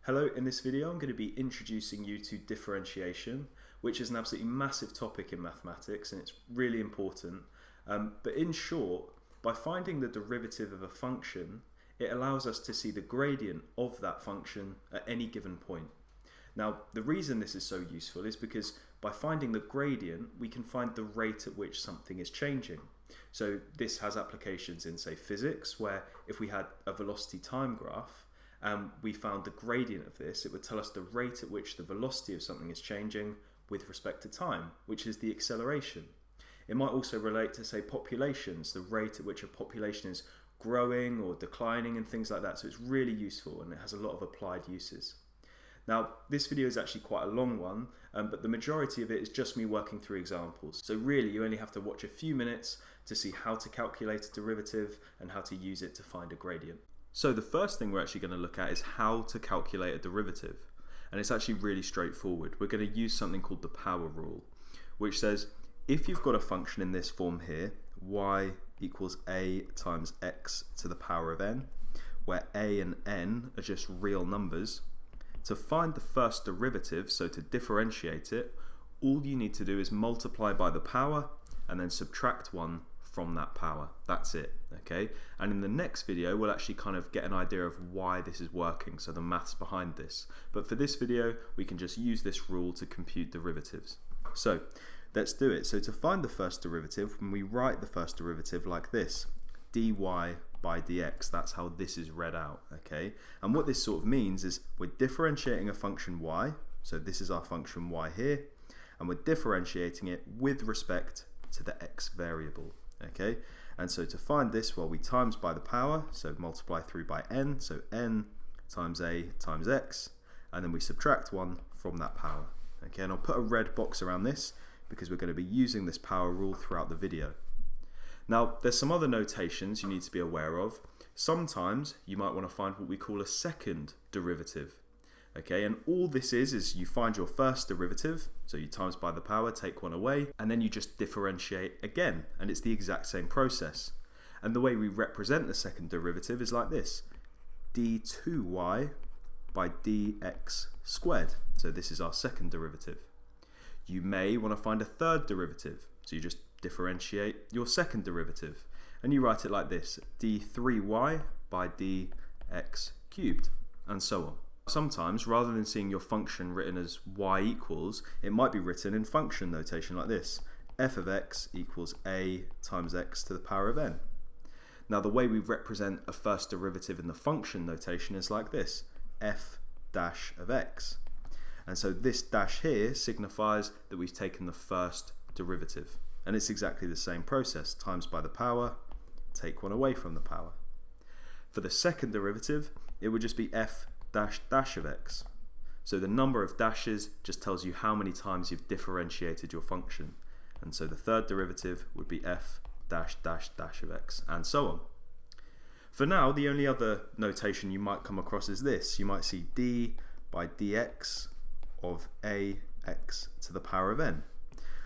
Hello, in this video I'm going to be introducing you to differentiation, which is an absolutely massive topic in mathematics and it's really important. But in short, by finding the derivative of a function, it allows us to see the gradient of that function at any given point. Now, the reason this is so useful is because by finding the gradient, we can find the rate at which something is changing. So this has applications in, say, physics, where if we had a velocity time graph, and we found the gradient of this, it would tell us the rate at which the velocity of something is changing with respect to time, which is the acceleration. It might also relate to, say, populations, the rate at which a population is growing or declining and things like that. So it's really useful and it has a lot of applied uses. Now, this video is actually quite a long one, but the majority of it is just me working through examples. So really, you only have to watch a few minutes to see how to calculate a derivative and how to use it to find a gradient. So the first thing we're actually going to look at is how to calculate a derivative. And it's actually really straightforward. We're going to use something called the power rule, which says if you've got a function in this form here, y equals a times x to the power of n, where a and n are just real numbers, to find the first derivative, so to differentiate it, all you need to do is multiply by the power and then subtract 1 from that power. That's it, okay? And in the next video, we'll actually kind of get an idea of why this is working, so the maths behind this. But for this video, we can just use this rule to compute derivatives. So let's do it. So to find the first derivative, when we write the first derivative like this, dy by dx, that's how this is read out, okay? And what this sort of means is we're differentiating a function y, so this is our function y here, and we're differentiating it with respect to the x variable. Okay, and so to find this, well, we times by the power, so multiply through by n, so n times a times x, and then we subtract 1 from that power. Okay, and I'll put a red box around this because we're going to be using this power rule throughout the video. Now, there's some other notations you need to be aware of. Sometimes you might want to find what we call a second derivative. Okay, and all this is you find your first derivative, so you times by the power, take 1 away, and then you just differentiate again, and it's the exact same process. And the way we represent the second derivative is like this, d2y by dx squared. So this is our second derivative. You may want to find a third derivative, so you just differentiate your second derivative, and you write it like this, d3y by dx cubed, and so on. Sometimes, rather than seeing your function written as y equals, it might be written in function notation like this, f of x equals a times x to the power of n. Now the way we represent a first derivative in the function notation is like this, f dash of x. And so this dash here signifies that we've taken the first derivative. And it's exactly the same process, times by the power, take 1 away from the power. For the second derivative, it would just be f dash of x. So the number of dashes just tells you how many times you've differentiated your function. And so the third derivative would be f dash of x, and so on. For now, the only other notation you might come across is this. You might see d by dx of ax to the power of n.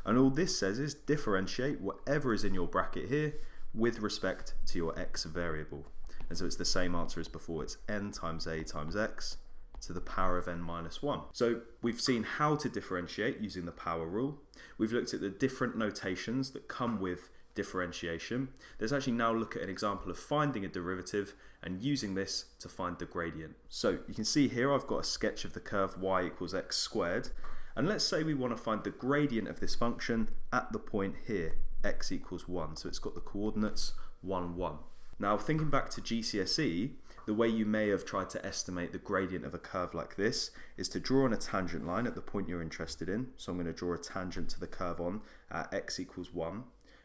And all this says is differentiate whatever is in your bracket here with respect to your x variable. And so it's the same answer as before, it's n times a times x to the power of n minus 1. So we've seen how to differentiate using the power rule. We've looked at the different notations that come with differentiation. Let's actually now look at an example of finding a derivative and using this to find the gradient. So you can see here I've got a sketch of the curve y equals x squared. And let's say we want to find the gradient of this function at the point here, x equals 1. So it's got the coordinates 1, 1. Now, thinking back to GCSE, the way you may have tried to estimate the gradient of a curve like this is to draw on a tangent line at the point you're interested in. So I'm going to draw a tangent to the curve on at x equals 1.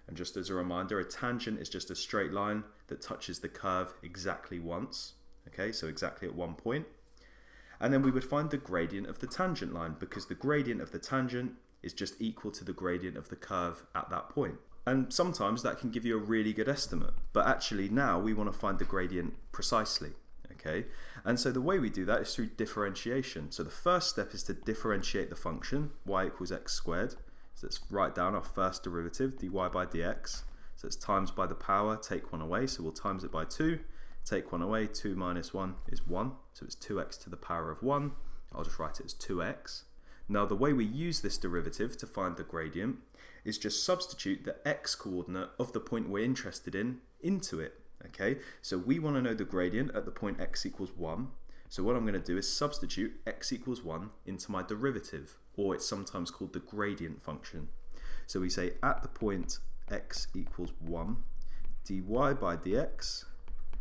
And just as a reminder, a tangent is just a straight line that touches the curve exactly once. Okay, so exactly at one point. And then we would find the gradient of the tangent line because the gradient of the tangent is just equal to the gradient of the curve at that point. And sometimes that can give you a really good estimate, but actually now we want to find the gradient precisely, okay? And so the way we do that is through differentiation. So the first step is to differentiate the function, y equals x squared. So let's write down our first derivative, dy by dx. So it's times by the power, take 1 away, so we'll times it by 2, take 1 away, 2 minus 1 is 1, so it's 2x to the power of 1. I'll just write it as 2x. Now the way we use this derivative to find the gradient is just substitute the x coordinate of the point we're interested in into it. Okay, so we want to know the gradient at the point x equals 1. So what I'm going to do is substitute x equals 1 into my derivative, or it's sometimes called the gradient function. So we say at the point x equals 1, dy by dx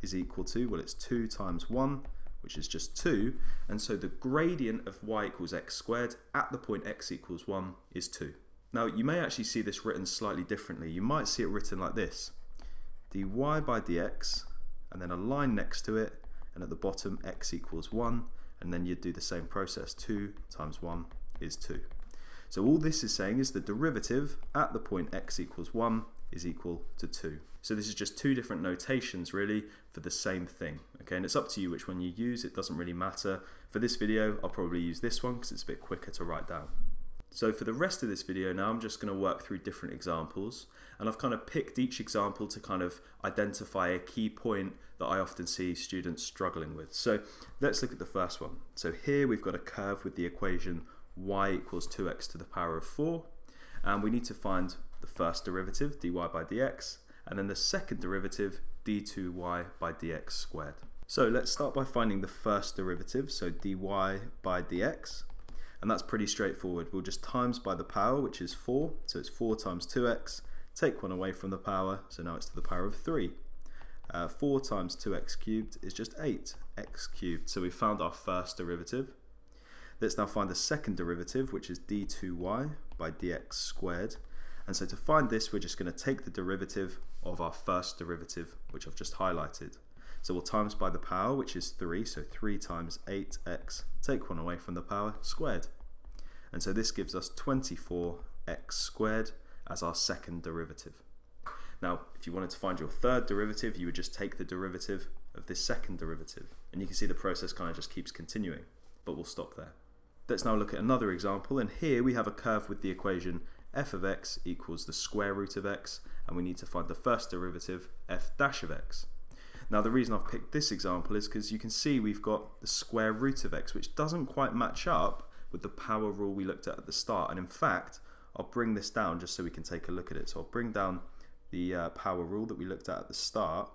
is equal to, well, it's 2 times 1, which is just 2, and so the gradient of y equals x squared at the point x equals 1 is 2. Now you may actually see this written slightly differently. You might see it written like this: dy by dx, and then a line next to it, and at the bottom x equals 1, and then you'd do the same process. 2 times 1 is 2. So all this is saying is the derivative at the point x equals 1 is equal to 2. So this is just two different notations really for the same thing. Okay, and it's up to you which one you use. It doesn't really matter. For this video, I'll probably use this one because it's a bit quicker to write down. So for the rest of this video now, I'm just going to work through different examples, and I've kind of picked each example to kind of identify a key point that I often see students struggling with. So let's look at the first one. So here we've got a curve with the equation y equals 2x to the power of 4, and we need to find the first derivative, dy by dx, and then the second derivative, d2y by dx squared. So let's start by finding the first derivative, so dy by dx, and that's pretty straightforward. We'll just times by the power, which is 4, so it's 4 times 2x, take 1 away from the power, so now it's to the power of 3. 4 times 2x cubed is just 8x cubed, so we found our first derivative. Let's now find the second derivative, which is d2y by dx squared. And so to find this, we're just going to take the derivative of our first derivative, which I've just highlighted. So we'll times by the power, which is 3, so 3 times 8x, take 1 away from the power, squared. And so this gives us 24x squared as our second derivative. Now, if you wanted to find your third derivative, you would just take the derivative of this second derivative. And you can see the process kind of just keeps continuing, but we'll stop there. Let's now look at another example, and here we have a curve with the equation f of x equals the square root of x, and we need to find the first derivative, f dash of x. Now the reason I've picked this example is because you can see we've got the square root of x, which doesn't quite match up with the power rule we looked at the start. And in fact, I'll bring this down just so we can take a look at it. So I'll bring down the power rule that we looked at the start,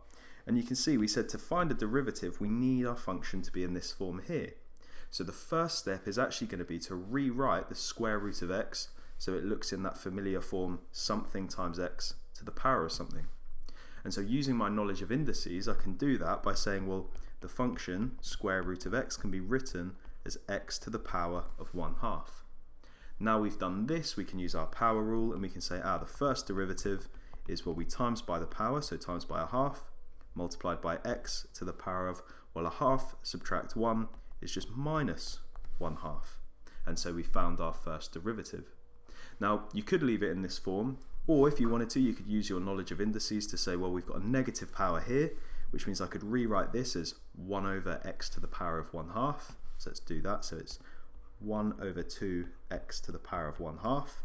and you can see we said to find a derivative we need our function to be in this form here. So the first step is actually going to be to rewrite the square root of x so it looks in that familiar form something times x to the power of something. And so using my knowledge of indices, I can do that by saying, well, the function square root of x can be written as x to the power of 1/2. Now we've done this, we can use our power rule and we can say, the first derivative is, well, we times by the power, so times by 1/2, multiplied by x to the power of, well, 1/2 subtract 1 is just minus 1/2. And so we found our first derivative. Now, you could leave it in this form, or if you wanted to, you could use your knowledge of indices to say, well, we've got a negative power here, which means I could rewrite this as 1 over x to the power of 1/2. So let's do that. So it's 1 over 2x to the power of 1/2.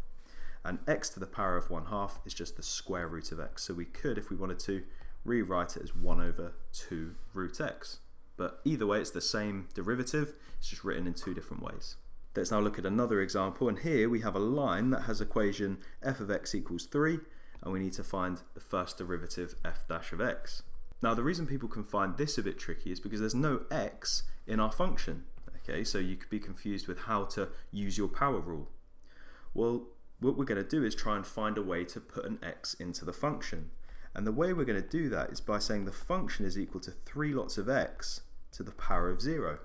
And x to the power of 1/2 is just the square root of x. So we could, if we wanted to, rewrite it as 1 over 2 root x. But either way, it's the same derivative, it's just written in two different ways. Let's now look at another example, and here we have a line that has equation f of x equals 3, and we need to find the first derivative f dash of x. Now the reason people can find this a bit tricky is because there's no x in our function. Okay, so you could be confused with how to use your power rule. Well, what we're going to do is try and find a way to put an x into the function. And the way we're going to do that is by saying the function is equal to 3 lots of x to the power of 0.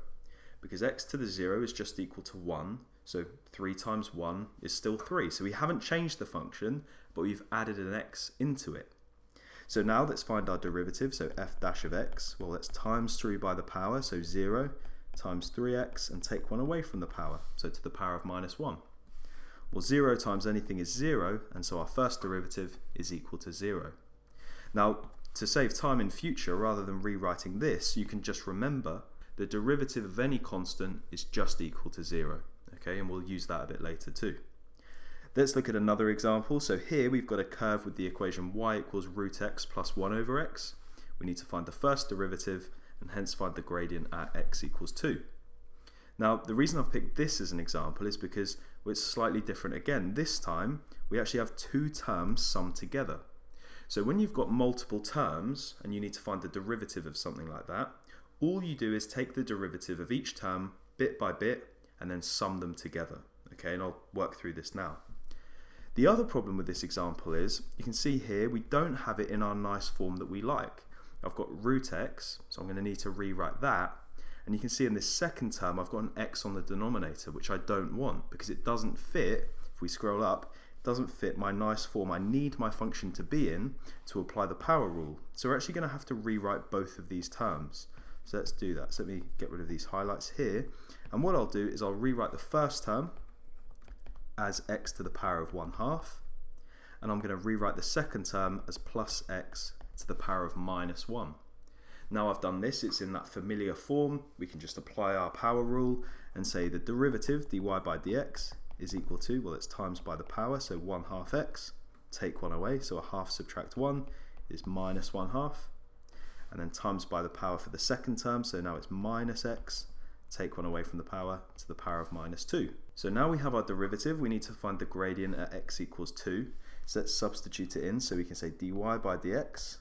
Because x to the 0 is just equal to 1, so 3 times 1 is still 3. So we haven't changed the function, but we've added an x into it. So now let's find our derivative, so f dash of x. Well, let's times 3 by the power, so 0 times 3x, and take 1 away from the power, so to the power of minus 1. Well, 0 times anything is 0, and so our first derivative is equal to 0. Now, to save time in future, rather than rewriting this, you can just remember the derivative of any constant is just equal to 0. Okay, and we'll use that a bit later too. Let's look at another example. So here we've got a curve with the equation y equals root x plus 1 over x. we need to find the first derivative and hence find the gradient at x equals 2. Now, the reason I've picked this as an example is because it's slightly different again. This time, we actually have two terms summed together. So when you've got multiple terms and you need to find the derivative of something like that, all you do is take the derivative of each term bit by bit and then sum them together. Okay, and I'll work through this now. The other problem with this example is, you can see here, we don't have it in our nice form that we like. I've got root x, so I'm going to need to rewrite that. And you can see in this second term, I've got an x on the denominator, which I don't want because it doesn't fit, if we scroll up, it doesn't fit my nice form I need my function to be in to apply the power rule. So we're actually going to have to rewrite both of these terms. So let's do that. So let me get rid of these highlights here. And what I'll do is I'll rewrite the first term as x to the power of 1/2. And I'm going to rewrite the second term as plus x to the power of minus 1. Now I've done this, it's in that familiar form. We can just apply our power rule and say the derivative dy by dx is equal to, well, it's times by the power, so 1/2 x, take 1 away, so a half subtract 1 is minus 1/2, and then times by the power for the second term, so now it's minus x, take 1 away from the power to the power of minus 2. So now we have our derivative, we need to find the gradient at x equals 2, so let's substitute it in, so we can say dy by dx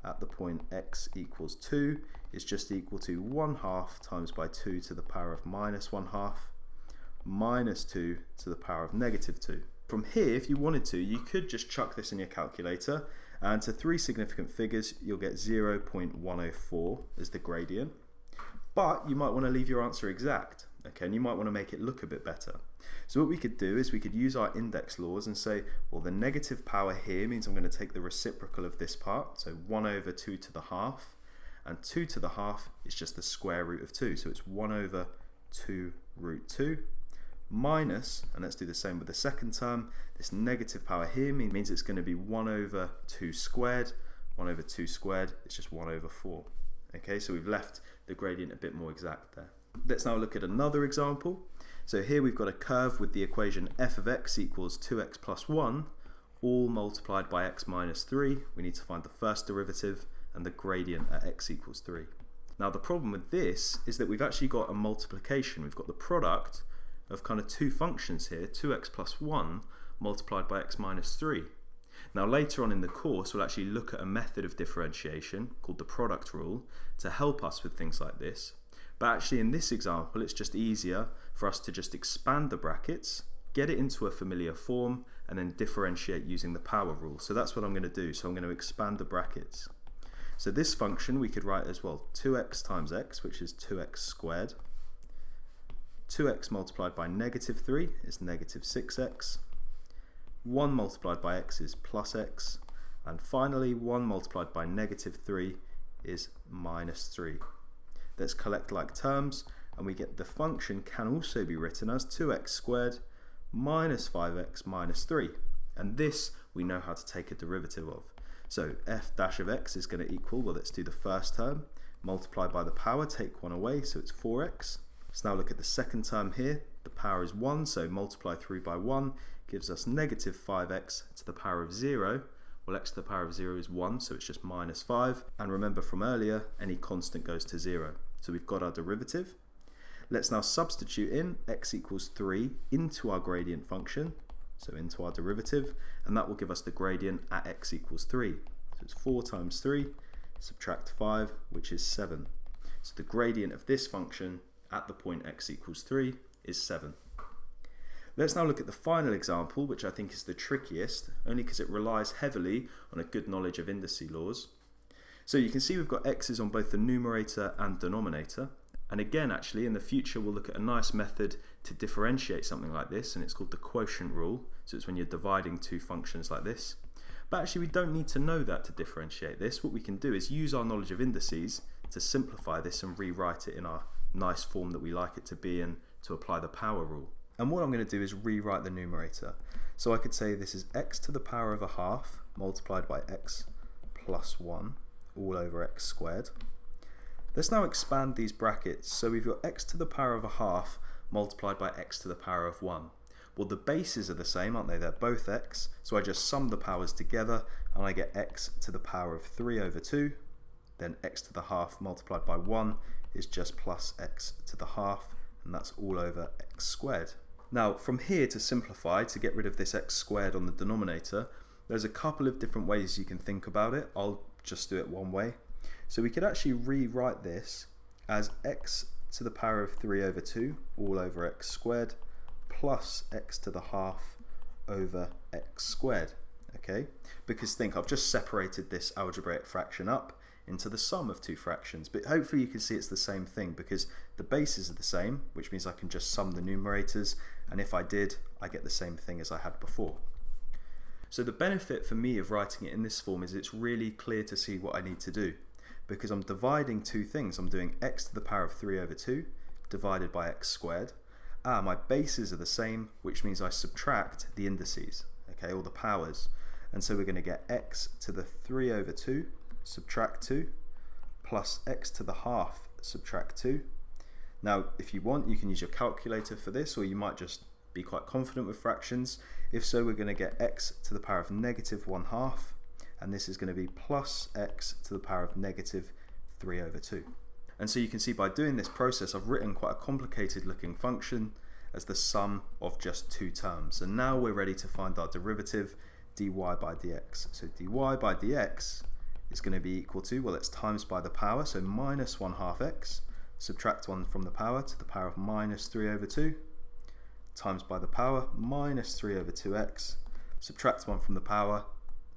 at the point x equals 2 is just equal to 1/2 times by 2 to the power of minus 1/2 minus 2 to the power of negative 2. From here, if you wanted to, you could just chuck this in your calculator, and to three significant figures, you'll get 0.104 as the gradient. But you might want to leave your answer exact, okay, and you might want to make it look a bit better. So what we could do is we could use our index laws and say, well, the negative power here means I'm going to take the reciprocal of this part, so 1 over 2 to the half, and 2 to the half is just the square root of 2, so it's 1 over 2 root 2, minus, and let's do the same with the second term, this negative power here means it's going to be 1 over 2 squared, 1 over 2 squared is just 1 over 4. Okay, so we've left the gradient a bit more exact there. Let's now look at another example. So here we've got a curve with the equation f of x equals 2x plus 1, all multiplied by x minus 3. We need to find the first derivative and the gradient at x equals 3. Now the problem with this is that we've actually got a multiplication. We've got the product of kind of two functions here, 2x plus 1 multiplied by x minus 3. Now later on in the course we'll actually look at a method of differentiation called the product rule to help us with things like this. But actually in this example it's just easier for us to just expand the brackets, get it into a familiar form, and then differentiate using the power rule. So that's what I'm going to do. So I'm going to expand the brackets. So this function we could write as well 2x times x, which is 2x squared. 2x multiplied by negative 3 is negative 6x. 1 multiplied by x is plus x. And finally 1 multiplied by negative 3 is minus 3. Let's collect like terms, and we get the function can also be written as 2x squared minus 5x minus 3. And this we know how to take a derivative of. So f dash of x is going to equal, well, let's do the first term, multiply by the power, take 1 away, so it's 4x. Let's now look at the second term here. The power is 1, so multiply through by 1 gives us negative 5x to the power of 0. Well, x to the power of 0 is 1, so it's just minus 5. And remember from earlier, any constant goes to 0. So we've got our derivative. Let's now substitute in x equals 3 into our gradient function, so into our derivative, and that will give us the gradient at x equals 3. So it's 4 times 3, subtract 5, which is 7. So the gradient of this function at the point x equals 3 is 7. Let's now look at the final example, which I think is the trickiest, only because it relies heavily on a good knowledge of indice laws. So you can see we've got x's on both the numerator and denominator. And again, actually, in the future, we'll look at a nice method to differentiate something like this, and it's called the quotient rule. So it's when you're dividing two functions like this. But actually, we don't need to know that to differentiate this. What we can do is use our knowledge of indices to simplify this and rewrite it in our nice form that we like it to be in to apply the power rule. And what I'm going to do is rewrite the numerator. So I could say this is x to the power of a half multiplied by x plus 1 all over x squared. Let's now expand these brackets. So we've got x to the power of a half multiplied by x to the power of 1. Well, the bases are the same, aren't they? They're both x. So I just sum the powers together and I get x to the power of 3 over 2 then x to the half multiplied by 1 is just plus x to the half, and that's all over x squared. Now from here, to simplify, to get rid of this x squared on the denominator, there's a couple of different ways you can think about it. I'll just do it one way. So we could actually rewrite this as x to the power of 3 over 2 all over x squared plus x to the half over x squared. Okay, because think, I've just separated this algebraic fraction up into the sum of two fractions, but hopefully you can see it's the same thing because the bases are the same, which means I can just sum the numerators, and if I did, I get the same thing as I had before. So the benefit for me of writing it in this form is it's really clear to see what I need to do, because I'm dividing two things. I'm doing x to the power of 3 over 2 divided by x squared. My bases are the same, which means I subtract the indices, okay, or the powers. And so we're going to get x to the 3 over 2 subtract 2 plus x to the half subtract 2. Now if you want, you can use your calculator for this, or you might just be quite confident with fractions. If so, we're going to get x to the power of negative 1/2, and this is going to be plus x to the power of negative 3 over 2. And so you can see by doing this process, I've written quite a complicated looking function as the sum of just two terms. And now we're ready to find our derivative, dy by dx. So dy by dx is going to be equal to, well, it's times by the power, so minus 1/2 x, subtract 1 from the power to the power of minus 3 over 2, times by the power, minus 3 over 2x, subtract 1 from the power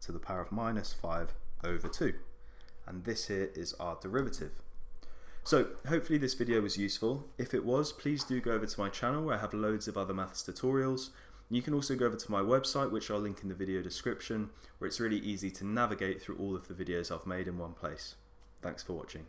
to the power of minus 5 over 2. And this here is our derivative. So hopefully this video was useful. If it was, please do go over to my channel where I have loads of other maths tutorials. You can also go over to my website, which I'll link in the video description, where it's really easy to navigate through all of the videos I've made in one place. Thanks for watching.